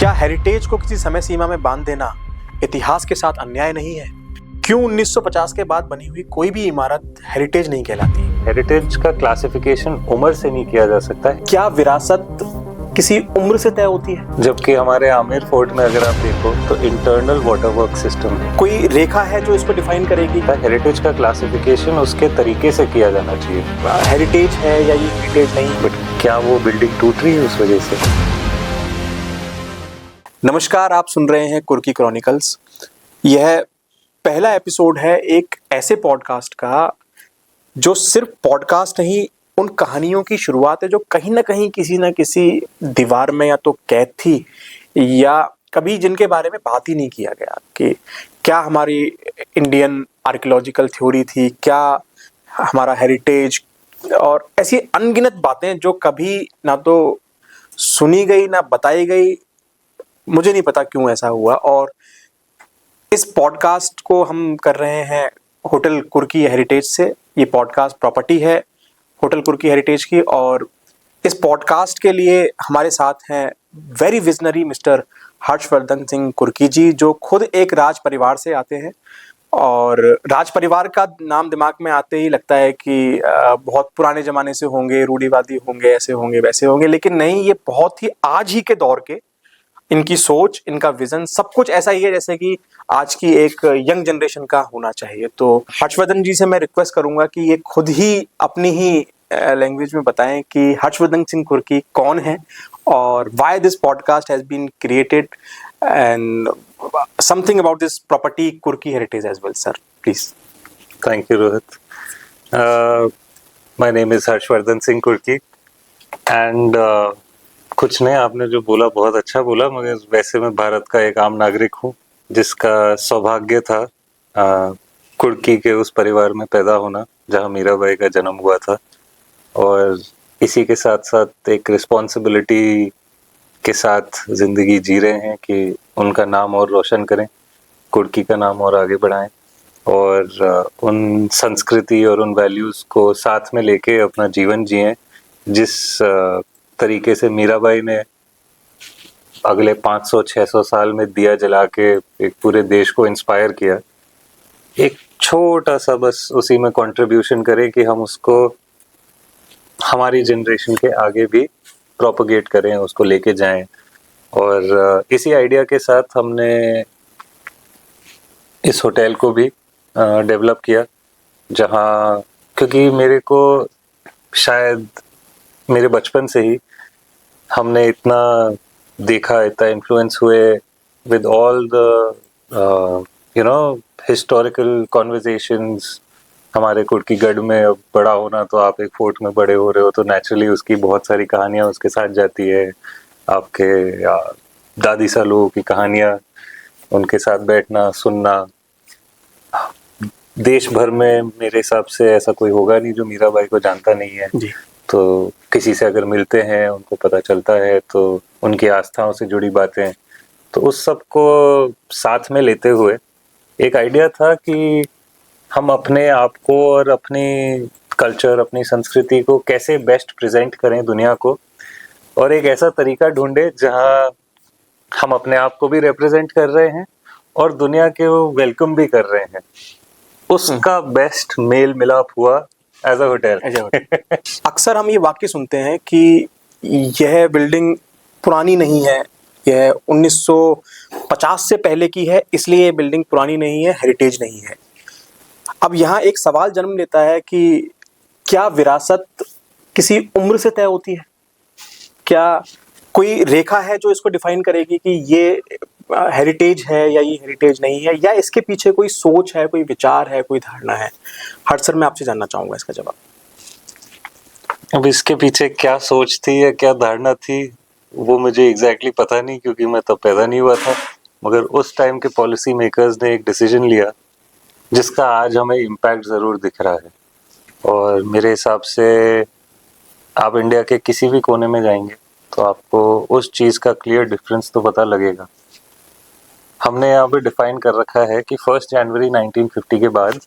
क्या हेरिटेज को किसी समय सीमा में बांध देना इतिहास के साथ अन्याय नहीं है? क्यों 1950 के बाद बनी हुई कोई भी इमारत हेरिटेज नहीं कहलाती? हेरिटेज का क्लासिफिकेशन उम्र से नहीं किया जा सकता है। क्या विरासत किसी उम्र से तय होती है? जबकि हमारे आमेर फोर्ट में अगर आप देखो तो इंटरनल वाटर वर्क सिस्टम है। कोई रेखा है जो इसको डिफाइन करेगी? हेरिटेज का क्लासिफिकेशन उसके तरीके से किया जाना चाहिए। हेरिटेज है या ये हेरिटेज नहीं? बट क्या वो बिल्डिंग टूट रही है उस वजह से? नमस्कार, आप सुन रहे हैं कुर्की क्रॉनिकल्स। यह पहला एपिसोड है एक ऐसे पॉडकास्ट का जो सिर्फ पॉडकास्ट नहीं, उन कहानियों की शुरुआत है जो कहीं ना कहीं किसी न किसी दीवार में या तो कैद थी या कभी जिनके बारे में बात ही नहीं किया गया कि क्या हमारी इंडियन आर्कियोलॉजिकल थ्योरी थी, क्या हमारा हेरिटेज, और ऐसी अनगिनत बातें जो कभी ना तो सुनी गई ना बताई गई। मुझे नहीं पता क्यों ऐसा हुआ। और इस पॉडकास्ट को हम कर रहे हैं होटल कुर्की हेरिटेज से। ये पॉडकास्ट प्रॉपर्टी है होटल कुर्की हेरिटेज की, और इस पॉडकास्ट के लिए हमारे साथ हैं very visionary mister Harshvardhan Singh कुर्की जी, जो खुद एक राज परिवार से आते हैं। और राज परिवार का नाम दिमाग में आते ही लगता है कि बहुत पुराने ज़माने से होंगे, रूढ़िवादी होंगे, ऐसे होंगे वैसे होंगे, लेकिन नहीं, ये बहुत ही आज ही के दौर के, इनकी सोच, इनका विजन, सब कुछ ऐसा ही है जैसे कि आज की एक यंग जनरेशन का होना चाहिए। तो हर्षवर्धन जी से मैं रिक्वेस्ट करूंगा कि ये खुद ही अपनी ही लैंग्वेज में बताएं कि हर्षवर्धन सिंह कुर्की कौन है और why this podcast has been created and something about this property Kurki heritage as well. Sir please. Thank you Rohit. My name is Harshvardhan Singh Kurki and कुछ नहीं, आपने जो बोला बहुत अच्छा बोला, मगर वैसे मैं भारत का एक आम नागरिक हूँ जिसका सौभाग्य था कुर्की के उस परिवार में पैदा होना जहाँ मीराबाई का जन्म हुआ था। और इसी के साथ साथ एक रिस्पॉन्सिबिलिटी के साथ ज़िंदगी जी रहे हैं कि उनका नाम और रोशन करें, कुर्की का नाम और आगे बढ़ाएं, और उन संस्कृति और उन वैल्यूज़ को साथ में लेके अपना जीवन जिएं जिस तरीके से मीराबाई ने अगले 500-600 साल में दिया जला के एक पूरे देश को इंस्पायर किया। एक छोटा सा बस उसी में कंट्रीब्यूशन करें कि हम उसको हमारी जनरेशन के आगे भी प्रोपगेट करें, उसको लेके जाएं। और इसी आइडिया के साथ हमने इस होटल को भी डेवलप किया, जहां क्योंकि मेरे को शायद मेरे बचपन से ही हमने इतना देखा, इतना इन्फ्लुएंस हुए with all the historical conversations. हमारे कुर्कीगढ़ में अब बड़ा होना, तो आप एक फोर्ट में बड़े हो रहे हो तो नेचुरली उसकी बहुत सारी कहानियाँ उसके साथ जाती है। आपके दादी सा लोगों की कहानियाँ, उनके साथ बैठना सुनना। देश भर में मेरे हिसाब से ऐसा कोई होगा नहीं जो मीराबाई को जानता नहीं है जी। तो किसी से अगर मिलते हैं उनको पता चलता है, तो उनकी आस्थाओं से जुड़ी बातें, तो उस सब को साथ में लेते हुए एक आइडिया था कि हम अपने आप को और अपनी कल्चर, अपनी संस्कृति को कैसे बेस्ट प्रेजेंट करें दुनिया को, और एक ऐसा तरीका ढूंढे जहां हम अपने आप को भी रिप्रेजेंट कर रहे हैं और दुनिया के वो वेलकम भी कर रहे हैं। उसका बेस्ट मेल मिलाप हुआ एज अ होटल। अक्सर हम ये वाक्य सुनते हैं कि यह बिल्डिंग पुरानी नहीं है, यह 1950 से पहले की है, इसलिए ये बिल्डिंग पुरानी नहीं है, हेरिटेज नहीं है। अब यहाँ एक सवाल जन्म लेता है कि क्या विरासत किसी उम्र से तय होती है? क्या कोई रेखा है जो इसको डिफाइन करेगी कि ये हेरिटेज है या ये हेरिटेज नहीं है, या इसके पीछे कोई सोच है, कोई विचार है, कोई धारणा है? हर्ष सर, मैं आपसे जानना चाहूंगा इसका जवाब। अब इसके पीछे क्या सोच थी या क्या धारणा थी वो मुझे एग्जैक्टली पता नहीं, क्योंकि मैं तब पैदा नहीं हुआ था। मगर उस टाइम के पॉलिसी मेकर्स ने एक डिसीजन लिया जिसका आज हमें इम्पैक्ट ज़रूर दिख रहा है। और मेरे हिसाब से आप इंडिया के किसी भी कोने में जाएंगे तो आपको उस चीज़ का क्लियर डिफरेंस तो पता लगेगा। हमने यहाँ पे डिफाइन कर रखा है कि 1 जनवरी 1950 के बाद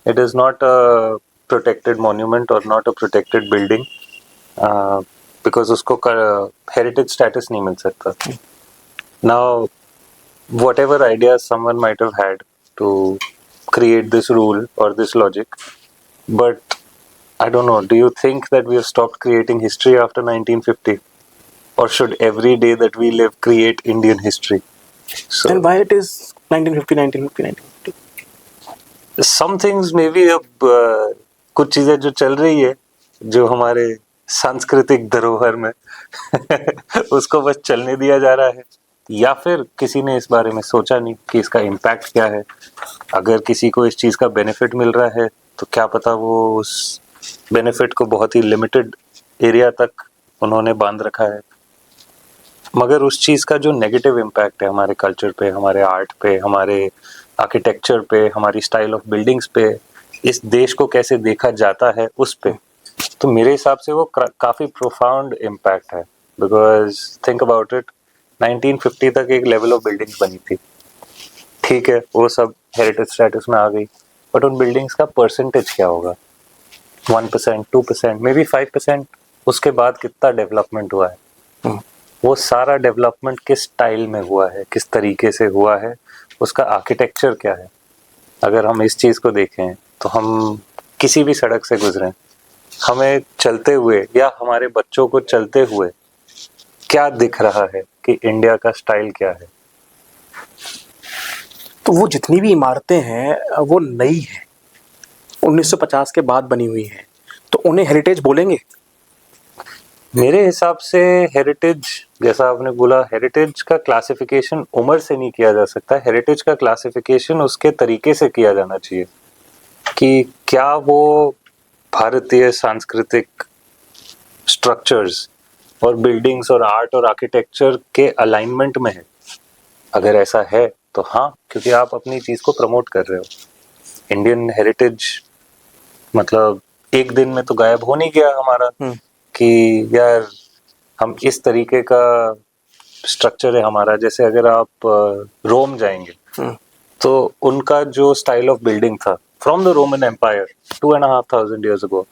it is not a protected monument और not a protected building, because उसको हेरिटेज स्टेटस नहीं मिल सकता। Now, whatever ideas someone might have had to create this rule or this logic, but I don't know, do you think that we have stopped creating history after 1950? Or should every day that we live create Indian history? So, Then why it is 1950, 1950, 1950? some things maybe अब कुछ चीजें जो चल रही है जो हमारे सांस्कृतिक धरोहर में उसको बस चलने दिया जा रहा है, या फिर किसी ने इस बारे में सोचा नहीं कि इसका इम्पैक्ट क्या है. अगर किसी को इस चीज का बेनिफिट मिल रहा है तो क्या पता वो उस बेनिफिट को बहुत ही लिमिटेड एरिया तक उन्होंने बांध रखा है, मगर उस चीज का जो नेगेटिव इम्पैक्ट है हमारे कल्चर पे, हमारे आर्ट पे, हमारे आर्किटेक्चर पे, हमारी स्टाइल ऑफ बिल्डिंग्स पे, इस देश को कैसे देखा जाता है उस पे, तो मेरे हिसाब से वो काफी प्रोफाउंड इम्पैक्ट है. बिकॉज थिंक अबाउट इट, 1950 तक एक लेवल ऑफ बिल्डिंग्स बनी थी, ठीक है, वो सब हेरिटेज स्टेटस में आ गई, बट उन बिल्डिंग्स का परसेंटेज क्या होगा? 1%, 2%, मे बी 5%. उसके बाद कितना डेवलपमेंट हुआ है? वो सारा डेवलपमेंट किस स्टाइल में हुआ है, किस तरीके से हुआ है, उसका आर्किटेक्चर क्या है? अगर हम इस चीज़ को देखें तो हम किसी भी सड़क से गुजरें, हमें चलते हुए या हमारे बच्चों को चलते हुए क्या दिख रहा है कि इंडिया का स्टाइल क्या है? तो वो जितनी भी इमारतें हैं वो नई हैं, 1950 के बाद बनी हुई हैं, तो उन्हें हेरिटेज बोलेंगे? मेरे हिसाब से हेरिटेज, जैसा आपने बोला, हेरिटेज का क्लासिफिकेशन उम्र से नहीं किया जा सकता. हेरिटेज का क्लासिफिकेशन उसके तरीके से किया जाना चाहिए कि क्या वो भारतीय सांस्कृतिक स्ट्रक्चर्स और बिल्डिंग्स और आर्ट और आर्किटेक्चर के अलाइनमेंट में है. अगर ऐसा है तो हाँ, क्योंकि आप अपनी चीज को प्रमोट कर रहे हो. इंडियन हेरिटेज मतलब एक दिन में तो गायब हो नहीं गया हमारा कि यार हम इस तरीके का स्ट्रक्चर है हमारा. जैसे अगर आप रोम जाएंगे तो उनका जो स्टाइल ऑफ बिल्डिंग था from the Roman empire 2,500 years ago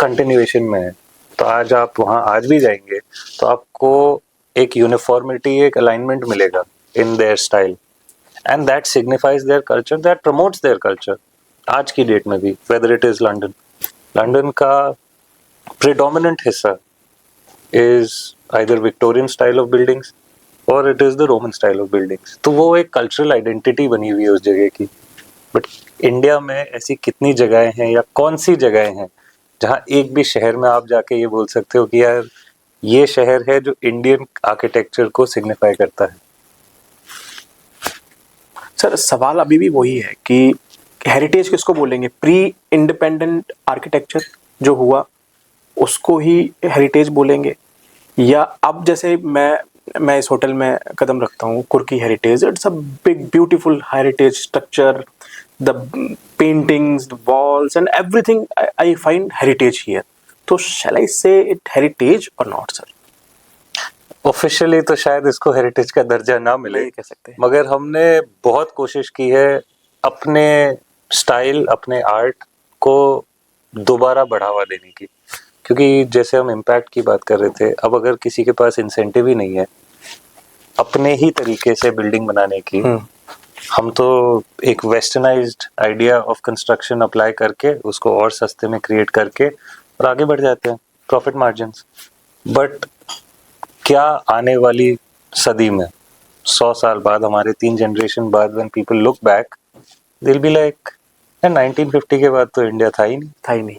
continuation में है. तो आज आप वहाँ आज भी जाएंगे तो आपको एक यूनिफॉर्मिटी, एक अलाइनमेंट मिलेगा in their style, and that signifies their culture, that promotes their culture. आज की डेट में भी, वेदर इट इज लंदन का प्रेडोमिनेंट हिस्सा is either Victorian style of buildings और it is the Roman style of buildings. तो वो एक कल्चरल आइडेंटिटी बनी हुई है उस जगह की. बट इंडिया में ऐसी कितनी जगहें हैं या कौन सी जगहें हैं जहाँ एक भी शहर में आप जाके ये बोल सकते हो कि यार ये शहर है जो इंडियन आर्किटेक्चर को सिग्निफाई करता है? सर, सवाल अभी भी वही है कि हेरिटेज किसको बोलेंगे? प्री इंडिपेंडेंट आर्किटेक्चर जो हुआ उसको ही हेरिटेज बोलेंगे, या अब जैसे मैं इस होटल में कदम रखता हूँ, कुर्की heritage, it's a big beautiful heritage structure, the paintings, the walls and everything I find heritage here. तो शैल आई से इट हेरिटेज और नॉट सर? ऑफिशियली तो शायद इसको हेरिटेज का दर्जा ना मिले, कह सकते हैं, मगर हमने बहुत कोशिश की है अपने स्टाइल, अपने आर्ट को दोबारा बढ़ावा देने की. क्योंकि जैसे हम इम्पैक्ट की बात कर रहे थे, अब अगर किसी के पास इंसेंटिव ही नहीं है अपने ही तरीके से बिल्डिंग बनाने की, हम तो एक westernised idea of construction apply करके उसको और सस्ते में क्रिएट करके और आगे बढ़ जाते हैं, प्रॉफिट मार्जिन्स. बट क्या आने वाली सदी में 100 साल बाद, हमारे 3 जनरेशन बाद, when people look back they will be like 1950 के बाद तो इंडिया था ही नहीं.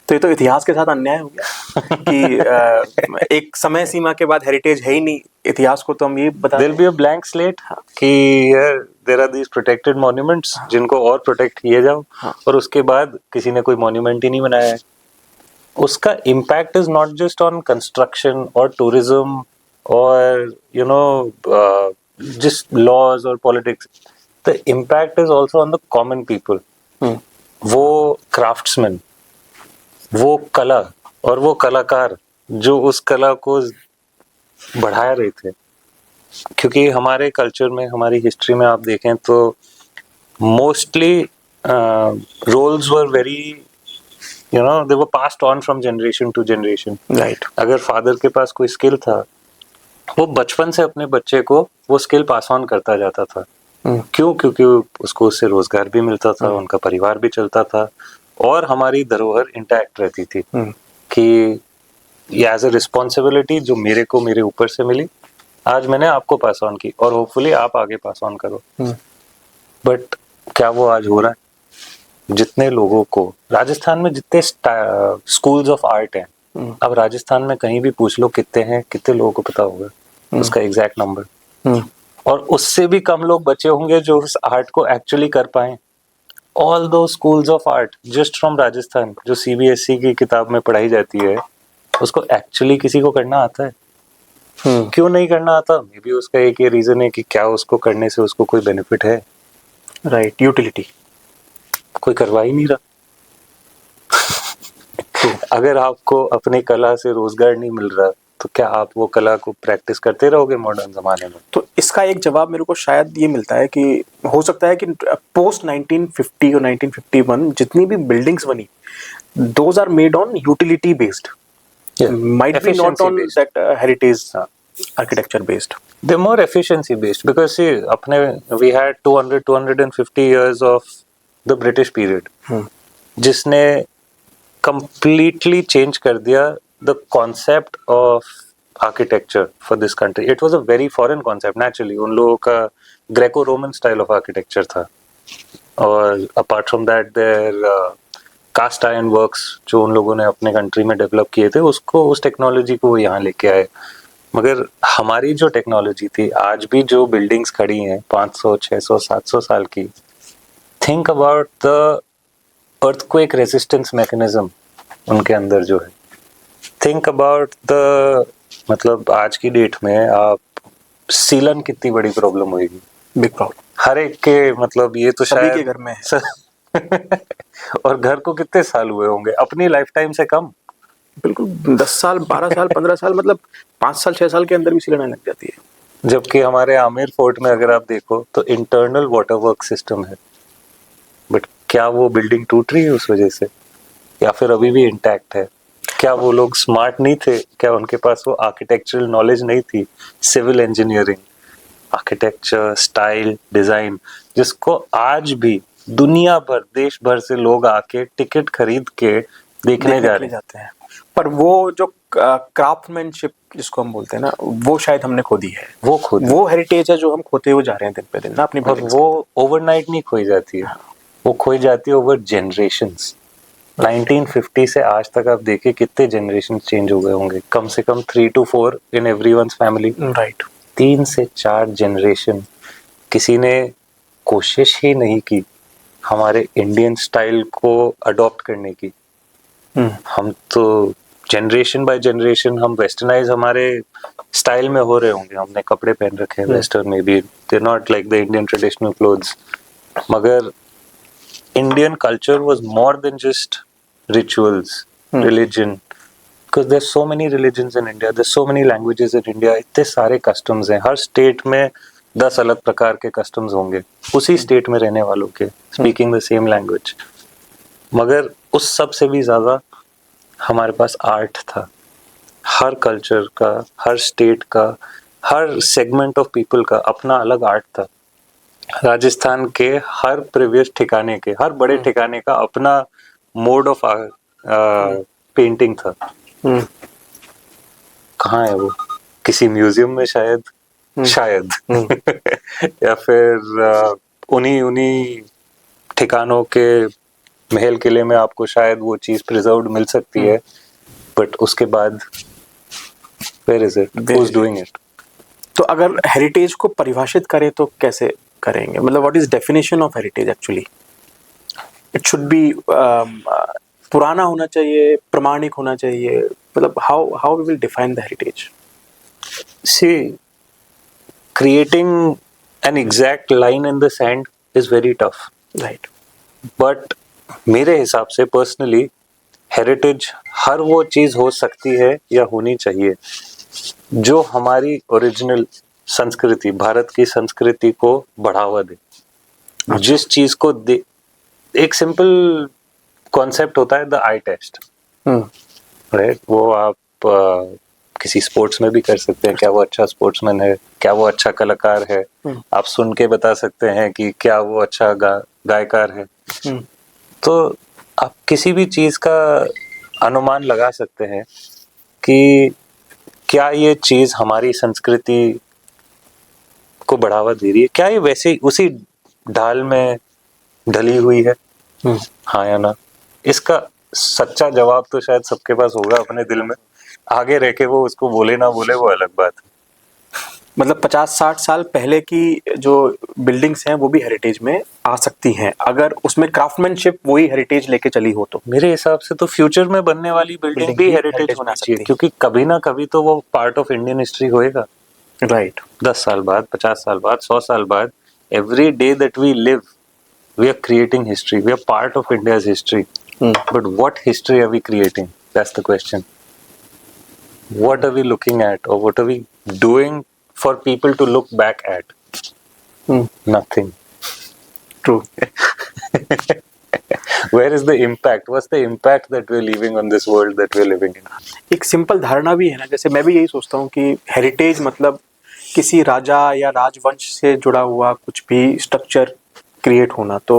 तो ये तो इतिहास के साथ अन्याय हो गया कि एक समय सीमा के बाद हेरिटेज है ही नहीं. इतिहास को तो हम ये बता there be a blank slate कि there are these protected monuments जिनको और प्रोटेक्ट किए जाओ, और उसके बाद किसी ने कोई मॉन्यूमेंट ही नहीं बनाया है. उसका impact is not just on construction और टूरिज्म और you know just laws or politics. The impact is also on the common people. वो craftsmen, वो कला और वो कलाकार जो उस कला को बढ़ा रहे थे. क्योंकि हमारे कल्चर में, हमारी हिस्ट्री में आप देखें तो mostly roles were very, you know, they were passed on from generation to generation. Right. अगर फादर के पास कोई स्किल था वो बचपन से अपने बच्चे को वो स्किल पास ऑन करता जाता था। क्यों? क्योंकि उसको उससे रोजगार भी मिलता था, उनका परिवार भी चलता था और हमारी धरोहर इंटैक्ट रहती थी कि एज अ रिस्पॉन्सिबिलिटी जो मेरे को मेरे ऊपर से मिली, आज मैंने आपको पास ऑन की और होपफुली आप आगे पास ऑन करो। बट क्या वो आज हो रहा है? जितने लोगों को राजस्थान में जितने स्कूल्स ऑफ आर्ट हैं, अब राजस्थान में कहीं भी पूछ लो कितने हैं, कितने लोगों को पता होगा उसका एग्जैक्ट नंबर? और उससे भी कम लोग बचे होंगे जो उस आर्ट को एक्चुअली कर पाए। ऑल दो schools of art just from Rajasthan, जो सीबीएसई की किताब में पढ़ाई जाती है, उसको एक्चुअली किसी को करना आता है? क्यों नहीं करना आता? मे बी उसका एक ये रीजन है कि क्या उसको करने से उसको कोई बेनिफिट है? राइट, यूटिलिटी कोई करवा ही नहीं रहा। अगर आपको अपनी कला से रोजगार नहीं मिल रहा तो क्या आप वो कला को प्रैक्टिस करते रहोगे मॉडर्न जमाने में? तो इसका एक जवाब मेरे को शायद ये मिलता है कि हो सकता है कि पोस्ट 1950 और 1951 जितनी भी बिल्डिंग्स बनी, those are made on utility based, might be not on that heritage architecture based. They're more efficiency based because see, we had 250 years of the British period, जिसने completely change कर दिया the concept of architecture for this country. It was a very foreign concept naturally. उन लोगों का Greco-Roman style of architecture था और apart from that their cast iron works जो उन लोगों ने अपने कंट्री में डेवलप किए थे, उसको उस टेक्नोलॉजी को यहाँ लेके आए। मगर हमारी जो टेक्नोलॉजी थी, आज भी जो बिल्डिंग्स खड़ी हैं 500, 600, 700 साल की, think about the earthquake resistance mechanism उनके अंदर जो है। थिंक अबाउट द मतलब आज की डेट में आप सीलन कितनी बड़ी प्रॉब्लम होगी, बिग प्रॉब्लम हर एक के, मतलब ये तो सभी शायद के घर में है। और घर को कितने साल हुए होंगे? अपनी लाइफ टाइम से कम। बिल्कुल 10 साल, 12 साल, 15 साल, मतलब 5 साल 6 साल के अंदर भी सीलन आने लग जाती है। जबकि हमारे आमेर फोर्ट में अगर आप देखो तो इंटरनल वाटर वर्क सिस्टम है, बट क्या वो बिल्डिंग टूट रही है उस वजह से या फिर अभी भी इंटैक्ट है? क्या वो लोग स्मार्ट नहीं थे? क्या उनके पास वो आर्किटेक्चरल नॉलेज नहीं थी? Civil engineering, architecture, style, design, जिसको आज भी दुनिया भर, देश भर से लोग आके टिकट खरीद के देखने जाते हैं। पर वो जो क्राफ्टमैनशिप जिसको हम बोलते हैं ना, वो शायद हमने खो दी है। वो हेरिटेज है जो हम खोते हुए जा रहे हैं दिन पे दिन ना अपनी। और वो ओवरनाइट नहीं खोई जाती है, वो खोई जाती है ओवर जनरेशंस। 1950 से आज तक आप देखिए कितने जनरेशन चेंज हो गए होंगे, कम से कम 3 to 4 in everyone's family. Right, 3 से 4 जनरेशन। किसी ने कोशिश ही नहीं की हमारे इंडियन स्टाइल को अडॉप्ट करने की। हम तो जनरेशन बाय जनरेशन हम वेस्टर्नाइज हमारे स्टाइल में हो रहे होंगे, हमने कपड़े पहन रखे हैं वेस्टर्न में भी, they not like the Indian traditional clothes. मगर Indian culture was more than just rituals, religion, because there so many religions in India, there so many languages in India, इतने सारे कस्टम्स हैं, हर स्टेट में 10 अलग प्रकार के कस्टम्स होंगे उसी स्टेट में रहने वालों के, स्पीकिंग द सेम लैंग्वेज। मगर उस सब से भी ज्यादा हमारे पास आर्ट था। हर कल्चर का, हर स्टेट का, हर सेगमेंट ऑफ पीपल का अपना अलग आर्ट था। राजस्थान के हर प्रीवियस ठिकाने के, हर बड़े ठिकाने का अपना मोड ऑफ पेंटिंग था। कहाँ है वो? किसी म्यूजियम में शायद या फिर उन्हीं ठिकानों के महल किले में आपको शायद वो चीज प्रिजर्व्ड मिल सकती है, बट उसके बाद where is it, who is doing it? तो अगर हेरिटेज को परिभाषित करें तो कैसे करेंगे? मतलब what is definition of heritage actually? It should be पुराना होना चाहिए, प्रमाणिक होना चाहिए, मतलब how we will define the heritage? See, creating an exact line in the sand is very tough, right, but मेरे हिसाब से पर्सनली हेरिटेज हर वो चीज हो सकती है या होनी चाहिए जो हमारी ओरिजिनल संस्कृति, भारत की संस्कृति को बढ़ावा दे। जिस चीज को एक सिंपल कॉन्सेप्ट होता है द आई टेस्ट, राइट? वो आप किसी स्पोर्ट्स में भी कर सकते हैं, क्या वो अच्छा स्पोर्ट्समैन है, क्या वो अच्छा कलाकार है, आप सुन के बता सकते हैं कि क्या वो अच्छा गायकार है। तो आप किसी भी चीज का अनुमान लगा सकते हैं कि क्या ये चीज हमारी संस्कृति को बढ़ावा दे रही है, क्या ये वैसे उसी ढाल में ढली हुई है, हाँ या ना। इसका सच्चा जवाब तो शायद सबके पास होगा अपने दिल में, आगे रह के वो उसको बोले ना बोले वो अलग बात है। मतलब 50-60 साल पहले की जो बिल्डिंग्स हैं वो भी हेरिटेज में आ सकती हैं, अगर उसमें क्राफ्टमैनशिप वही हेरिटेज लेके चली हो तो। मेरे हिसाब से तो फ्यूचर में बनने वाली बिल्डिंग भी हेरिटेज होना चाहिए, क्योंकि कभी ना कभी तो वो पार्ट ऑफ इंडियन हिस्ट्री होएगा। राइट। 10 साल बाद, 50 साल बाद, 100 साल बाद, every day that we live we are creating history, we are part of India's history. But what history are we creating? That's the question. What are we looking at, or what are we doing for people to look back at? Nothing. True. Where is the impact? What's the impact that we're leaving on this world that we're living in? एक simple धारणा भी है ना, जैसे मैं भी यही सोचता हूँ कि हेरिटेज मतलब किसी राजा या राजवंश से जुड़ा हुआ कुछ भी स्ट्रक्चर क्रिएट होना। तो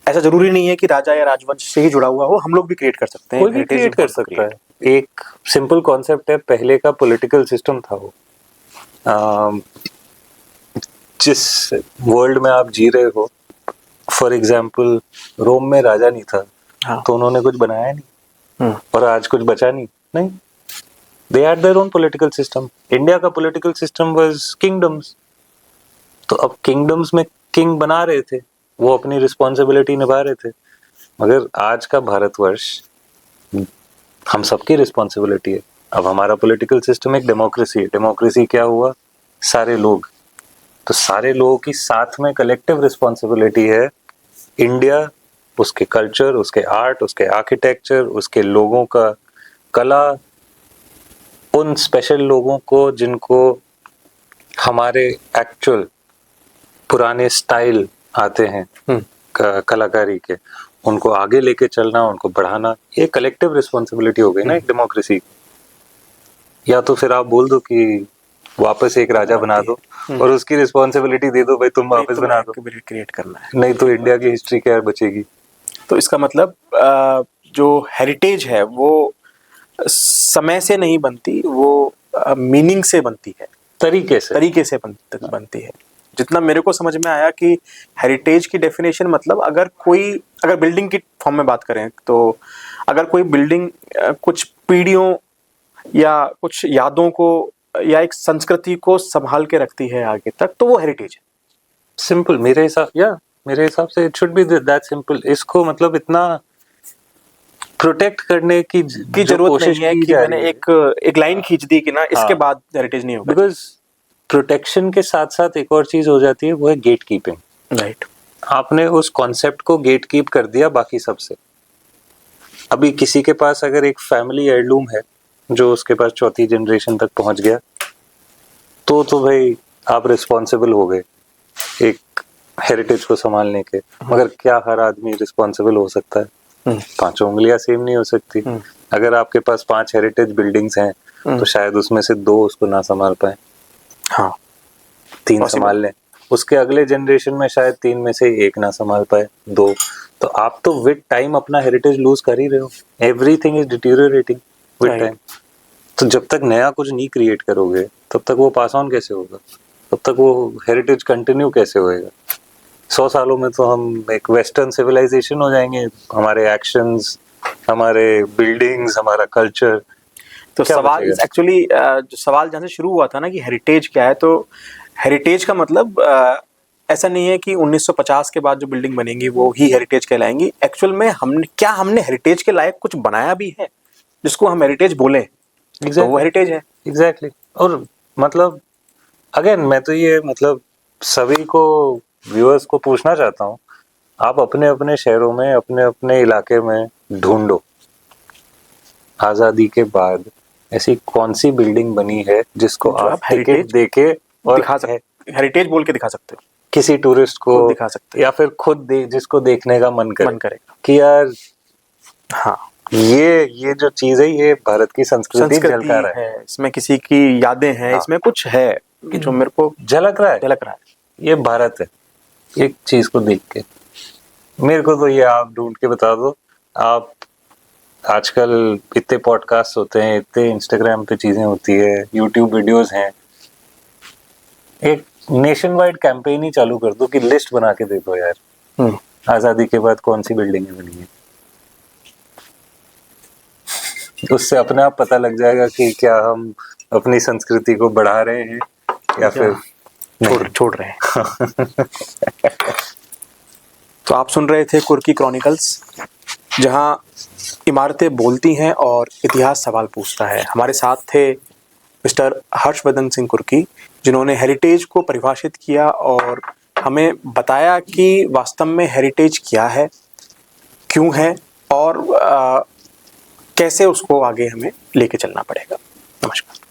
ऐसा जरूरी नहीं है कि राजा या राजवंश से ही जुड़ा हुआ हो, हम लोग भी क्रिएट कर सकते हैं। कोई भी क्रिएट कर सकता है। एक सिंपल कॉन्सेप्ट है, पहले का पॉलिटिकल सिस्टम था वो, जिस वर्ल्ड में आप जी रहे हो, फॉर एग्जाम्पल रोम में राजा नहीं था, हाँ। तो उन्होंने कुछ बनाया नहीं, और आज कुछ बचा नहीं। They had their own political system. India का पॉलिटिकल सिस्टम वाज किंगडम्स, तो अब किंगडम्स में किंग बना रहे थे, वो अपनी रिस्पॉन्सिबिलिटी निभा रहे थे। मगर आज का भारतवर्ष हम सबकी रिस्पॉन्सिबिलिटी है। अब हमारा पॉलिटिकल सिस्टम एक डेमोक्रेसी है। डेमोक्रेसी क्या हुआ? सारे लोग, तो सारे लोगों की साथ में कलेक्टिव रिस्पॉन्सिबिलिटी है इंडिया, उसके कल्चर, उसके आर्ट, उसके आर्किटेक्चर, उसके लोगों का कला, उन स्पेशल लोगों को जिनको हमारे एक्चुअल पुराने स्टाइल आते हैं कलाकारी के, उनको आगे लेके चलना, उनको बढ़ाना, ये कलेक्टिव रिस्पॉन्सिबिलिटी हो गई ना एक डेमोक्रेसी। या तो फिर आप बोल दो कि वापस एक राजा बना दो और उसकी रिस्पॉन्सिबिलिटी दे दो, भाई तुम वापस बना दो, क्रिएट करना है, नहीं तो इंडिया की हिस्ट्री क्या बचेगी। तो इसका मतलब जो हेरिटेज है वो समय से नहीं बनती, वो मीनिंग से बनती है, तरीके से बनती है। जितना मेरे को समझ में आया कि हेरिटेज की डेफिनेशन मतलब अगर बिल्डिंग की फॉर्म में बात करें तो अगर कोई बिल्डिंग कुछ पीढ़ियों या कुछ यादों को या एक संस्कृति को संभाल के रखती है आगे तक, तो वो हेरिटेज है। सिंपल मेरे हिसाब से it should B that simple. इसको मतलब इतना प्रोटेक्ट करने की जरूरत नहीं है कि मैंने एक लाइन खींच दी कि ना इसके बाद हेरिटेज नहीं होगा। बिकॉज प्रोटेक्शन के साथ साथ एक और चीज हो जाती है, वो है गेट कीपिंग। राइट। आपने उस कॉन्सेप्ट को गेट कीप कर दिया बाकी सबसे। अभी किसी के पास अगर एक फैमिली हेirloom है जो उसके पास चौथी जनरेशन तक पहुंच गया, तो भाई आप रिस्पॉन्सिबल हो गए एक हेरिटेज को संभालने के। मगर क्या हर आदमी रिस्पॉन्सिबल हो सकता है? पांचों उंगलियां सेम नहीं हो सकती। अगर आपके पास 5 हेरिटेज बिल्डिंग्स हैं तो शायद उसमें से 2 उसको ना संभाल पाए, हाँ 3 संभाल लें, उसके अगले जनरेशन में शायद 3 में से 1 ना संभाल पाए, 2। तो आप तो विद टाइम अपना हेरिटेज लूज कर ही रहे हो। Everything is deteriorating with time. तो जब तक नया कुछ नहीं क्रिएट करोगे तब तक वो पास ऑन कैसे होगा? तब तक वो हेरिटेज कंटिन्यू कैसे होएगा? 100 सालों में तो हम एक वेस्टर्न सिविलाइजेशन हो जाएंगे। हमारे एक्शंस, हमारे बिल्डिंग्स, हमारा कल्चर। तो सवाल एक्चुअली जो सवाल जहाँ से शुरू हुआ था ना कि हेरिटेज क्या है, तो हेरिटेज का मतलब ऐसा नहीं है कि 1950 के बाद जो बिल्डिंग बनेंगी वो ही हेरिटेज कहलाएंगी। एक्चुअल में हमने हेरिटेज के लायक कुछ बनाया भी है जिसको हम हेरिटेज बोले, तो वो हेरिटेज है। एग्जैक्टली। और मतलब अगेन मैं तो ये मतलब सभी को, व्यूअर्स को पूछना चाहता हूँ, आप अपने अपने शहरों में, अपने अपने इलाके में ढूंढो आजादी के बाद ऐसी कौन सी बिल्डिंग बनी है जिसको आप टिकट देके और दिखा सकते, हेरिटेज बोल के दिखा सकते हो, किसी टूरिस्ट को दिखा सकते हो, या फिर खुद जिसको देखने का मन करेगा करेगा कि यार हाँ ये जो चीज है ये भारत की संस्कृति झलका रहा है। इसमें किसी की यादें हैं, हाँ। इसमें कुछ है कि जो मेरे को झलक रहा है। ये भारत है एक चीज को देख के। मेरे को तो ये आप ढूंढ के बता दो। आप आजकल इतने पॉडकास्ट होते हैं, इतने इंस्टाग्राम पे चीजें होती है, यूट्यूब वीडियोस हैं, एक नेशन वाइड कैंपेन ही चालू कर दो कि लिस्ट बना के दे दो यार, आजादी के बाद कौन सी बिल्डिंगें बनी है। उससे अपने आप पता लग जाएगा कि क्या हम अपनी संस्कृति को बढ़ा रहे हैं या फिर छोड़ रहे हैं। तो आप सुन रहे थे कुर्की क्रॉनिकल्स, जहां इमारतें बोलती हैं और इतिहास सवाल पूछता है। हमारे साथ थे मिस्टर हर्षवर्धन सिंह कुर्की, जिन्होंने हेरिटेज को परिभाषित किया और हमें बताया कि वास्तव में हेरिटेज क्या है, क्यों है और कैसे उसको आगे हमें लेके चलना पड़ेगा। नमस्कार।